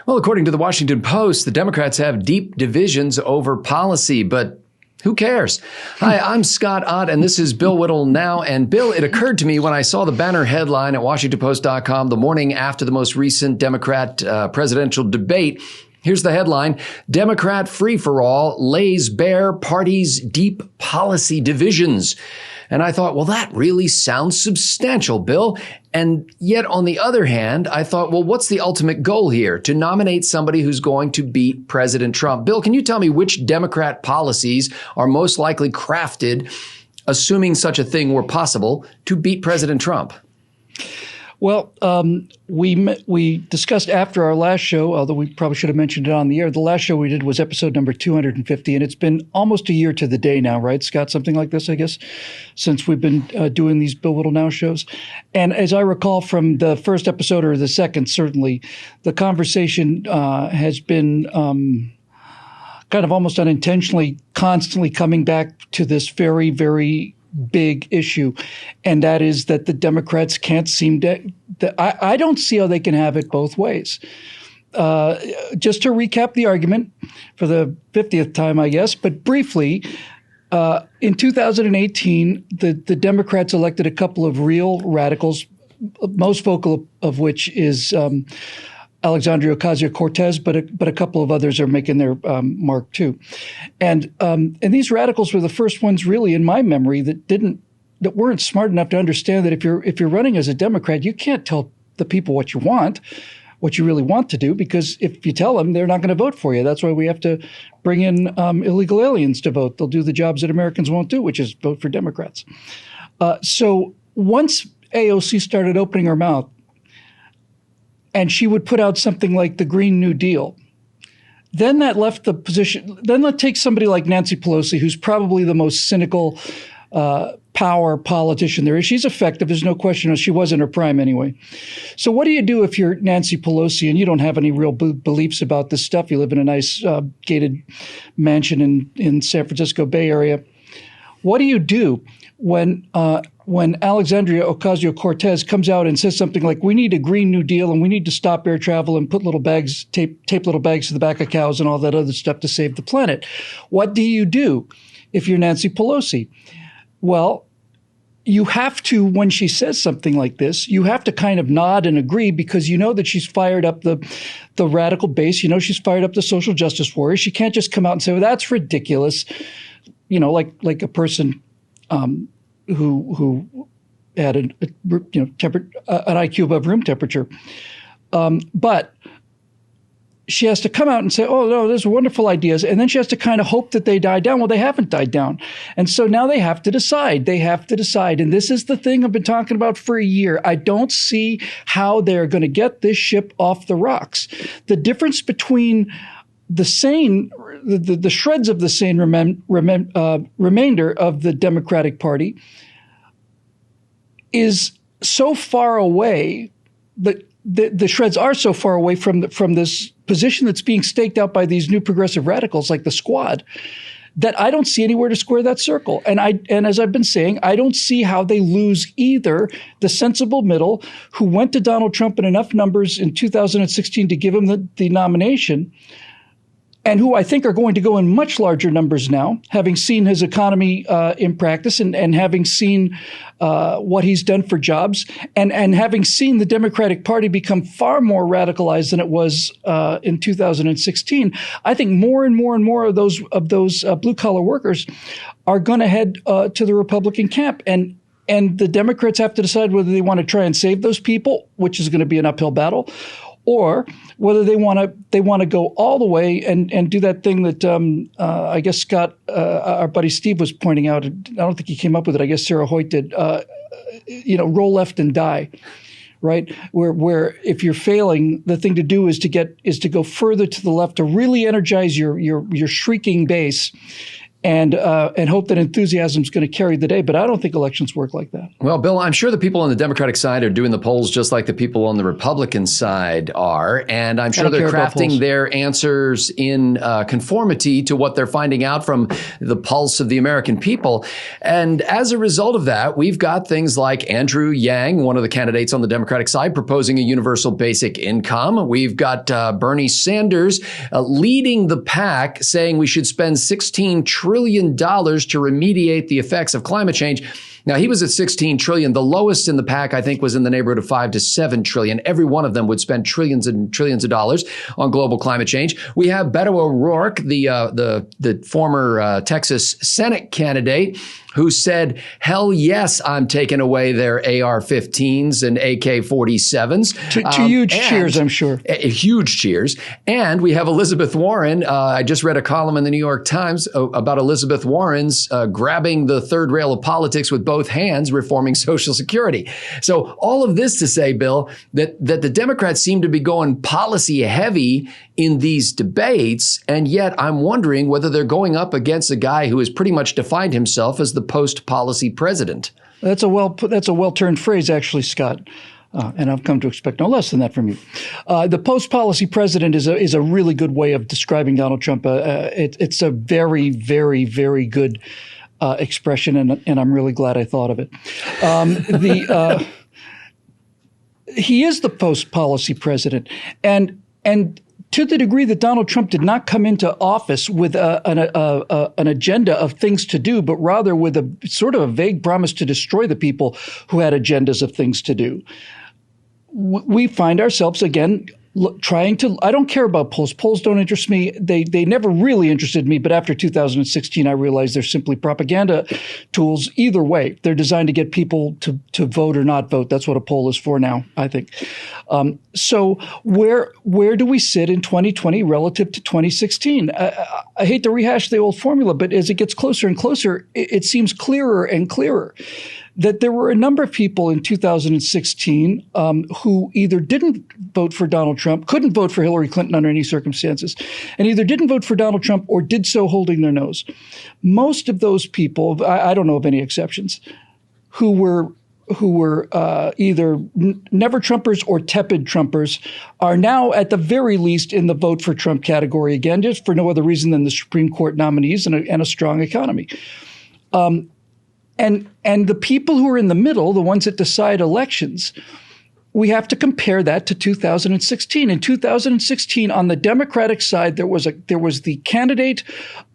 Well, according to the Washington Post, the Democrats have deep divisions over policy, but who cares? Hi, I'm Scott Ott, and this is Bill Whittle Now. And Bill, it occurred to me when I saw the banner headline at WashingtonPost.com the morning after the most recent Democrat presidential debate. Here's the headline: Democrat free-for-all lays bare party's deep policy divisions. And I thought, well, that really sounds substantial, Bill. And yet, on the other hand, I thought, well, what's the ultimate goal here? To nominate somebody who's going to beat President Trump. Bill, can you tell me which Democrat policies are most likely crafted, assuming such a thing were possible, to beat President Trump? Well, we discussed after our last show, although we probably should have mentioned it on the air. The last show we did was episode number 250, and it's been almost a year to the day now, right, Scott? Something like this, I guess, since we've been doing these Bill Whittle Now shows. And as I recall from the first episode, or the second, certainly, the conversation has been kind of almost unintentionally constantly coming back to this very, very big issue, and that is that the Democrats can't seem to I don't see how they can have it both ways. Just to recap the argument for the 50th time, I guess, but briefly, in 2018, the Democrats elected a couple of real radicals, most vocal of which is Alexandria Ocasio-Cortez, but a couple of others are making their mark too, and these radicals were the first ones, really, in my memory, that weren't smart enough to understand that if you're running as a Democrat, you can't tell the people what you really want to do, because if you tell them, they're not going to vote for you. That's why we have to bring in illegal aliens to vote. They'll do the jobs that Americans won't do, which is vote for Democrats. So once AOC started opening her mouth, and she would put out something like the Green New Deal, then that left the position. Then let's take somebody like Nancy Pelosi, who's probably the most cynical power politician there is. She's effective, there's no question. She was in her prime anyway. So what do you do if you're Nancy Pelosi and you don't have any real beliefs about this stuff? You live in a nice gated mansion in San Francisco Bay Area. What do you do when Alexandria Ocasio-Cortez comes out and says something like, we need a Green New Deal and we need to stop air travel and put little bags, tape little bags to the back of cows and all that other stuff to save the planet? What do you do if you're Nancy Pelosi? Well, you have to, when she says something like this, you have to kind of nod and agree, because you know that she's fired up the radical base. You know she's fired up the social justice warriors. She can't just come out and say, well, that's ridiculous. You know, like a person who had an IQ above room temperature, but she has to come out and say, "Oh no, those are wonderful ideas," and then she has to kind of hope that they die down. Well, they haven't died down, and so now they have to decide. They have to decide, and this is the thing I've been talking about for a year. I don't see how they're going to get this ship off the rocks. The difference between the shreds of the sane remainder of the Democratic Party is so far away, that the shreds are so far away from this position that's being staked out by these new progressive radicals like the Squad, that I don't see anywhere to square that circle. And as I've been saying, I don't see how they lose either the sensible middle, who went to Donald Trump in enough numbers in 2016 to give him the nomination, and who I think are going to go in much larger numbers now, having seen his economy in practice and having seen what he's done for jobs, and having seen the Democratic Party become far more radicalized than it was in 2016. I think more and more and more of those blue-collar workers are going to head to the Republican camp. And the Democrats have to decide whether they want to try and save those people, which is going to be an uphill battle, or whether they want to go all the way and do that thing that I guess Scott, our buddy Steve, was pointing out. I don't think he came up with it. I guess Sarah Hoyt did. Roll left and die, right? Where if you're failing, the thing to do is to go further to the left to really energize your shrieking base, and hope that enthusiasm is going to carry the day. But I don't think elections work like that. Well, Bill, I'm sure the people on the Democratic side are doing the polls just like the people on the Republican side are. And I'm sure they're crafting their answers in conformity to what they're finding out from the pulse of the American people. And as a result of that, we've got things like Andrew Yang, one of the candidates on the Democratic side, proposing a universal basic income. We've got Bernie Sanders leading the pack, saying we should spend $16 trillion to remediate the effects of climate change. Now, he was at $16 trillion. The lowest in the pack, I think, was in the neighborhood of $5 to $7 trillion. Every one of them would spend trillions and trillions of dollars on global climate change. We have Beto O'Rourke, the former Texas Senate candidate, who said, hell yes, I'm taking away their AR-15s and AK-47s. To huge cheers, I'm sure. Huge cheers. And we have Elizabeth Warren. I just read a column in the New York Times about Elizabeth Warren's grabbing the third rail of politics with both hands, reforming Social Security. So all of this to say, Bill, that the Democrats seem to be going policy heavy in these debates, and yet I'm wondering whether they're going up against a guy who has pretty much defined himself as the post-policy president. That's a well-turned phrase, actually, Scott. And I've come to expect no less than that from you. The post-policy president is a really good way of describing Donald Trump. It's a very, very, very good expression, and I'm really glad I thought of it. He is the post-policy president, and to the degree that Donald Trump did not come into office with an agenda of things to do, but rather with a sort of a vague promise to destroy the people who had agendas of things to do, we find ourselves again trying to. I don't care about polls. Polls don't interest me. They never really interested me. But after 2016, I realized they're simply propaganda tools. Either way, they're designed to get people to vote or not vote. That's what a poll is for now, I think. So where do we sit in 2020 relative to 2016? I hate to rehash the old formula, but as it gets closer and closer, it seems clearer and clearer that there were a number of people in 2016 who either didn't vote for Donald Trump, couldn't vote for Hillary Clinton under any circumstances, and either didn't vote for Donald Trump or did so holding their nose. Most of those people, I don't know of any exceptions, who were either never Trumpers or tepid Trumpers, are now at the very least in the vote for Trump category again, just for no other reason than the Supreme Court nominees and a strong economy. And the people who are in the middle, the ones that decide elections, we have to compare that to 2016. In 2016, on the Democratic side, there was the candidate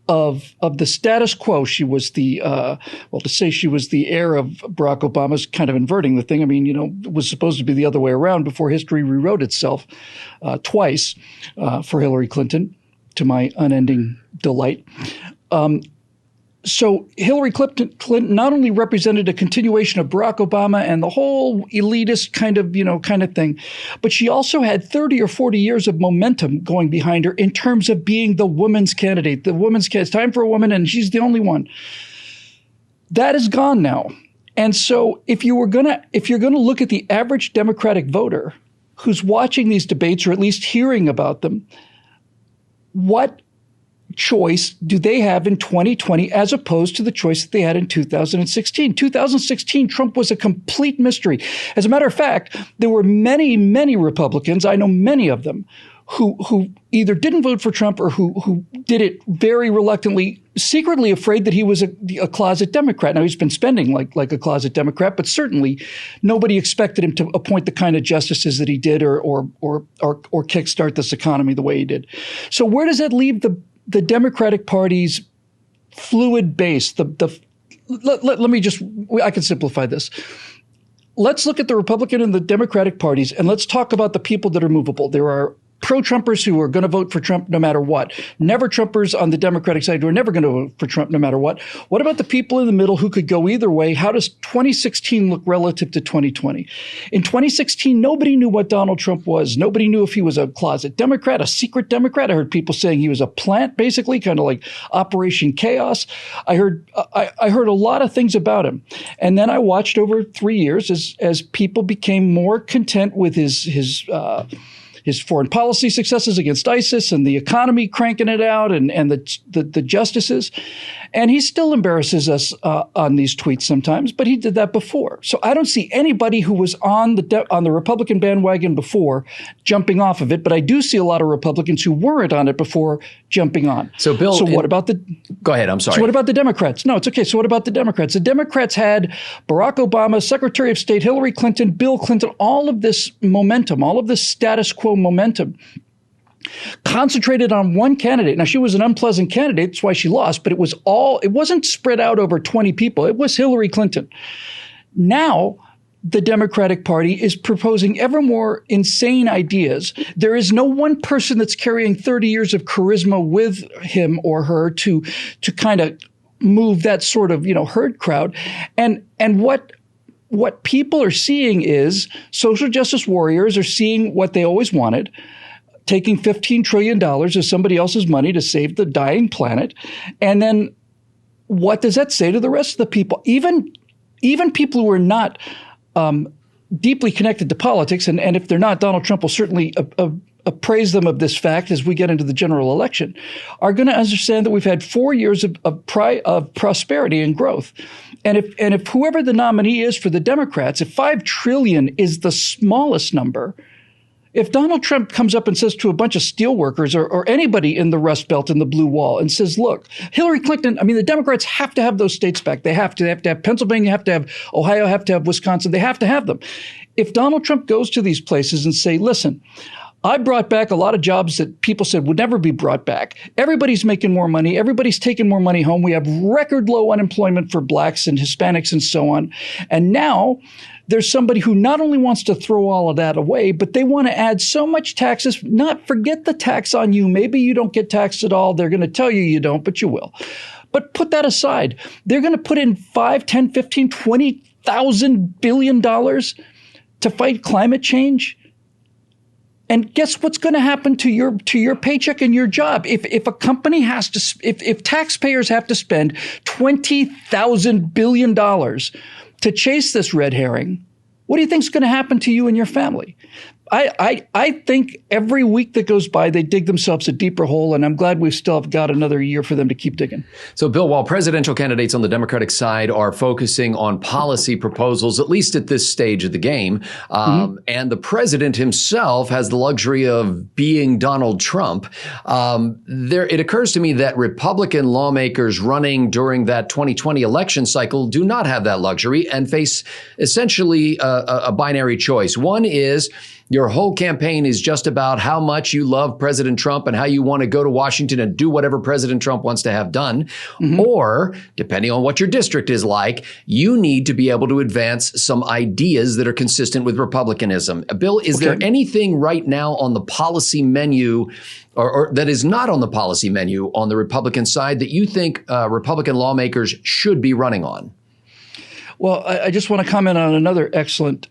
of the status quo. She was to say she was the heir of Barack Obama is kind of inverting the thing. I mean, it was supposed to be the other way around before history rewrote itself twice for Hillary Clinton, to my unending delight. So Hillary Clinton not only represented a continuation of Barack Obama and the whole elitist kind of thing, but she also had 30 or 40 years of momentum going behind her in terms of being the woman's candidate. It's time for a woman, and she's the only one. That is gone now. And so if you're gonna look at the average Democratic voter who's watching these debates or at least hearing about them, what choice do they have in 2020 as opposed to the choice that they had in 2016? 2016, Trump was a complete mystery. As a matter of fact, there were many, many Republicans, I know many of them, who either didn't vote for Trump or who did it very reluctantly, secretly afraid that he was a closet Democrat. Now, he's been spending like a closet Democrat, but certainly nobody expected him to appoint the kind of justices that he did or kickstart this economy the way he did. So where does that leave the Democratic Party's fluid base? Let me just, I can simplify this. Let's look at the Republican and the Democratic parties, and let's talk about the people that are movable. There are pro-Trumpers who are going to vote for Trump no matter what. Never Trumpers on the Democratic side who are never going to vote for Trump no matter what. What about the people in the middle who could go either way? How does 2016 look relative to 2020? In 2016, nobody knew what Donald Trump was. Nobody knew if he was a closet Democrat, a secret Democrat. I heard people saying he was a plant, basically, kind of like Operation Chaos. I heard a lot of things about him. And then I watched over 3 years as people became more content with his his foreign policy successes against ISIS and the economy cranking it out and the justices. And he still embarrasses us on these tweets sometimes, but he did that before. So I don't see anybody who was on the Republican bandwagon before jumping off of it, but I do see a lot of Republicans who weren't on it before jumping on. So Bill, what about the? Go ahead. I'm sorry. So what about the Democrats? No, it's okay. So what about the Democrats? The Democrats had Barack Obama, Secretary of State Hillary Clinton, Bill Clinton, all of this momentum, all of this status quo momentum concentrated on one candidate. Now, she was an unpleasant candidate. That's why she lost. But it wasn't spread out over 20 people. It was Hillary Clinton. Now, the Democratic Party is proposing ever more insane ideas. There is no one person that's carrying 30 years of charisma with him or her to kind of move that sort of, herd crowd. And what people are seeing is social justice warriors are seeing what they always wanted, taking $15 trillion of somebody else's money to save the dying planet. And then what does that say to the rest of the people? Even people who are not deeply connected to politics, and if they're not, Donald Trump will certainly appraise them of this fact as we get into the general election, are going to understand that we've had 4 years of prosperity and growth. And if whoever the nominee is for the Democrats, if $5 trillion is the smallest number, if Donald Trump comes up and says to a bunch of steelworkers or anybody in the Rust Belt and the Blue Wall and says, look, Hillary Clinton, the Democrats have to have those states back. They have to have Pennsylvania, have to have Ohio, have to have Wisconsin. They have to have them. If Donald Trump goes to these places and say, listen, I brought back a lot of jobs that people said would never be brought back. Everybody's making more money. Everybody's taking more money home. We have record low unemployment for blacks and Hispanics and so on. And now there's somebody who not only wants to throw all of that away, but they want to add so much taxes, not forget the tax on you. Maybe you don't get taxed at all. They're going to tell you don't, but you will. But put that aside. They're going to put in $5, $10, $15, $20,000 billion to fight climate change. And guess what's going to happen to your paycheck and your job? If a company has to, if taxpayers have to spend $20,000 billion to chase this red herring, what do you think is going to happen to you and your family? I think every week that goes by, they dig themselves a deeper hole, and I'm glad we've still got another year for them to keep digging. So, Bill, while presidential candidates on the Democratic side are focusing on policy proposals, at least at this stage of the game, and the president himself has the luxury of being Donald Trump, it occurs to me that Republican lawmakers running during that 2020 election cycle do not have that luxury and face essentially a binary choice. One is your whole campaign is just about how much you love President Trump and how you want to go to Washington and do whatever President Trump wants to have done. Or, depending on what your district is like, you need to be able to advance some ideas that are consistent with republicanism. Bill, is there anything right now on the policy menu or that is not on the policy menu on the Republican side that you think Republican lawmakers should be running on? Well, I just want to comment on another excellent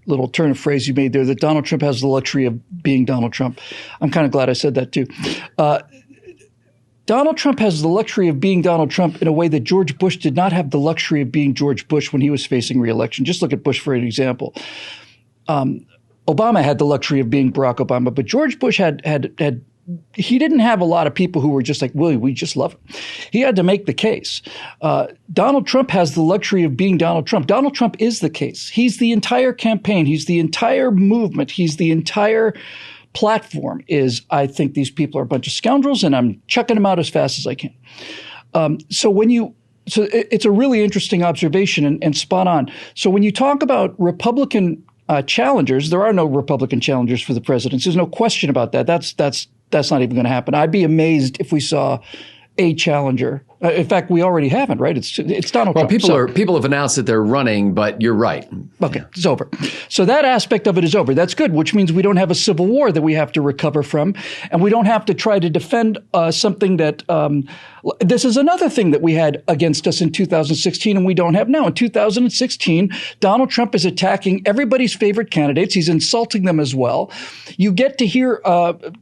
little turn of phrase you made there, that Donald Trump has the luxury of being Donald Trump. I'm kind of glad I said that too. Donald Trump has the luxury of being Donald Trump in a way that George Bush did not have the luxury of being George Bush when he was facing re-election. Just look at Bush for an example. Obama had the luxury of being Barack Obama, but George Bush he didn't have a lot of people who were just like, Willie, we just love him. He had to make the case. Donald Trump has the luxury of being Donald Trump. Donald Trump is the case. He's the entire campaign. He's the entire movement. He's the entire platform I think these people are a bunch of scoundrels and I'm chucking them out as fast as I can. So it's a really interesting observation and spot on. So when you talk about Republican challengers, there are no Republican challengers for the presidency. There's no question about that. That's not even going to happen. I'd be amazed if we saw a challenger. In fact, we already haven't, right? It's Donald Trump. Well, people have announced that they're running, but you're right. Okay, it's over. So that aspect of it is over. That's good, which means we don't have a civil war that we have to recover from, and we don't have to try to defend something that this is another thing that we had against us in 2016 and we don't have now. In 2016, Donald Trump is attacking everybody's favorite candidates. He's insulting them as well. You get to hear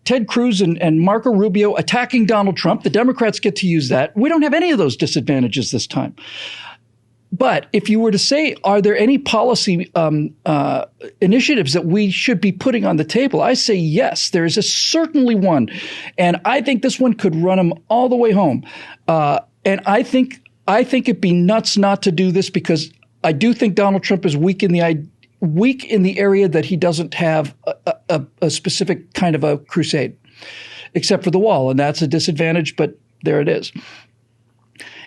Ted Cruz and Marco Rubio attacking Donald Trump. The Democrats get to use that. We don't have any of those disadvantages this time. But if you were to say, are there any policy initiatives that we should be putting on the table? I say yes, there is certainly one. And I think this one could run them all the way home. And I think it'd be nuts not to do this, because I do think Donald Trump is weak in the area that he doesn't have a specific kind of a crusade, except for the wall. And that's a disadvantage, but there it is.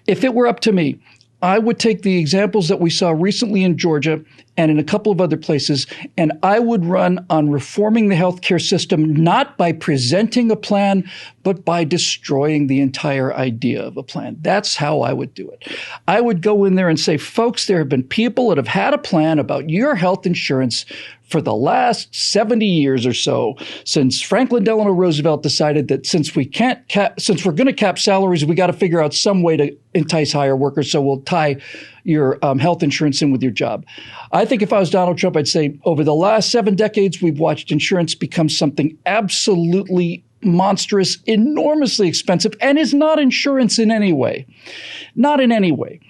If it were up to me, I would take the examples that we saw recently in Georgia and in a couple of other places, and I would run on reforming the healthcare system, not by presenting a plan, but by destroying the entire idea of a plan. That's how I would do it. I would go in there and say, folks, there have been people that have had a plan about your health insurance for the last 70 years or so, since Franklin Delano Roosevelt decided that since we're going to cap salaries, we got to figure out some way to entice higher workers. So we'll tie your health insurance in with your job. I think if I was Donald Trump, I'd say over the last 7 decades, we've watched insurance become something absolutely monstrous, enormously expensive, and is not insurance in any way. Not in any way.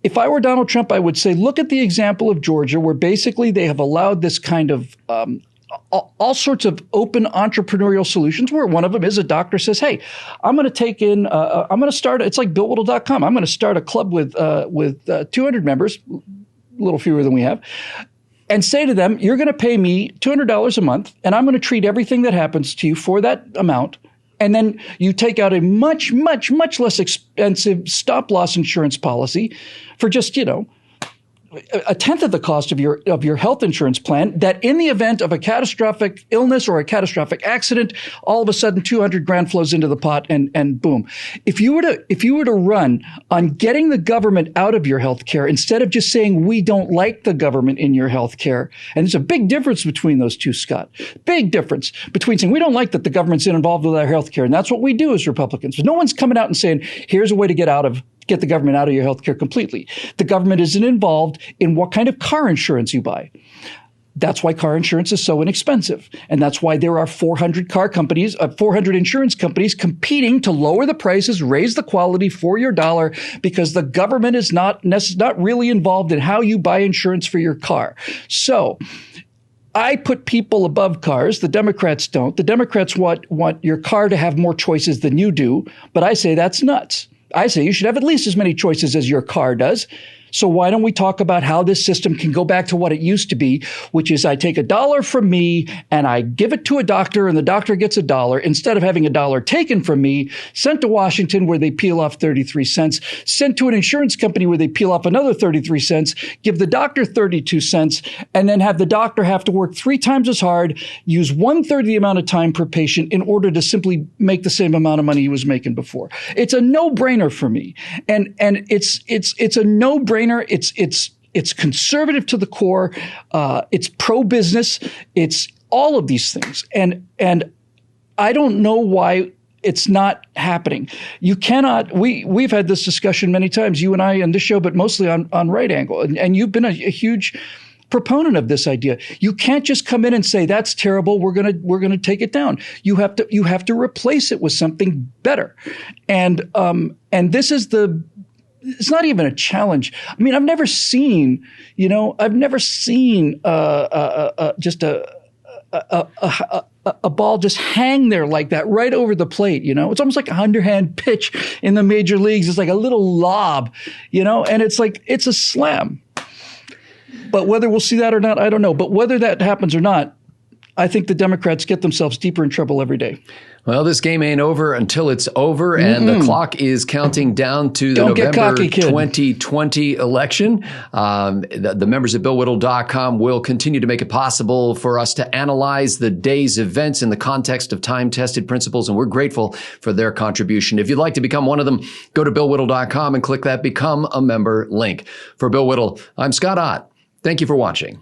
If I were Donald Trump, I would say, look at the example of Georgia, where basically they have allowed this kind of all sorts of open entrepreneurial solutions, where one of them is a doctor says, hey, I'm going to take in, I'm going to start, it's like BillWhittle.com. I'm going to start a club with 200 members, a little fewer than we have, and say to them, you're going to pay me $200 a month, and I'm going to treat everything that happens to you for that amount. And then you take out a much, much, much less expensive stop-loss insurance policy for just, a tenth of the cost of your health insurance plan, that in the event of a catastrophic illness or a catastrophic accident, all of a sudden $200,000 flows into the pot, and boom. If you were to run on getting the government out of your health care, instead of just saying we don't like the government in your health care, and there's a big difference between those two, Scott. Big difference between saying we don't like that the government's involved with our health care, and that's what we do as Republicans. But no one's coming out and saying, here's a way to get the government out of your healthcare completely. The government isn't involved in what kind of car insurance you buy. That's why car insurance is so inexpensive. And that's why there are 400 insurance companies competing to lower the prices, raise the quality for your dollar, because the government is not really involved in how you buy insurance for your car. So I put people above cars. The Democrats don't. The Democrats want your car to have more choices than you do. But I say that's nuts. I say you should have at least as many choices as your car does. So why don't we talk about how this system can go back to what it used to be, which is I take $1 from me and I give it to a doctor, and the doctor gets $1, instead of having $1 taken from me, sent to Washington where they peel off 33 cents, sent to an insurance company where they peel off another 33 cents, give the doctor 32 cents, and then have the doctor have to work 3 times as hard, use 1/3 the amount of time per patient in order to simply make the same amount of money he was making before. It's a no-brainer for me. And it's a no-brainer. It's conservative to the core. It's pro-business. It's all of these things. And I don't know why it's not happening. You cannot, we've had this discussion many times, you and I on this show, but mostly on Right Angle. And you've been a huge proponent of this idea. You can't just come in and say, that's terrible, we're gonna take it down. You have to replace it with something better. And this is it's not even a challenge. I mean, I've never seen just a ball just hang there like that right over the plate. It's almost like a underhand pitch in the major leagues. It's like a little lob, and it's like, it's a slam. But whether we'll see that or not, I don't know. But whether that happens or not, I think the Democrats get themselves deeper in trouble every day. Well, this game ain't over until it's over, and the clock is counting down to the November 2020 election. The members of BillWhittle.com will continue to make it possible for us to analyze the day's events in the context of time-tested principles, and we're grateful for their contribution. If you'd like to become one of them, go to BillWhittle.com and click that Become a Member link. For Bill Whittle, I'm Scott Ott. Thank you for watching.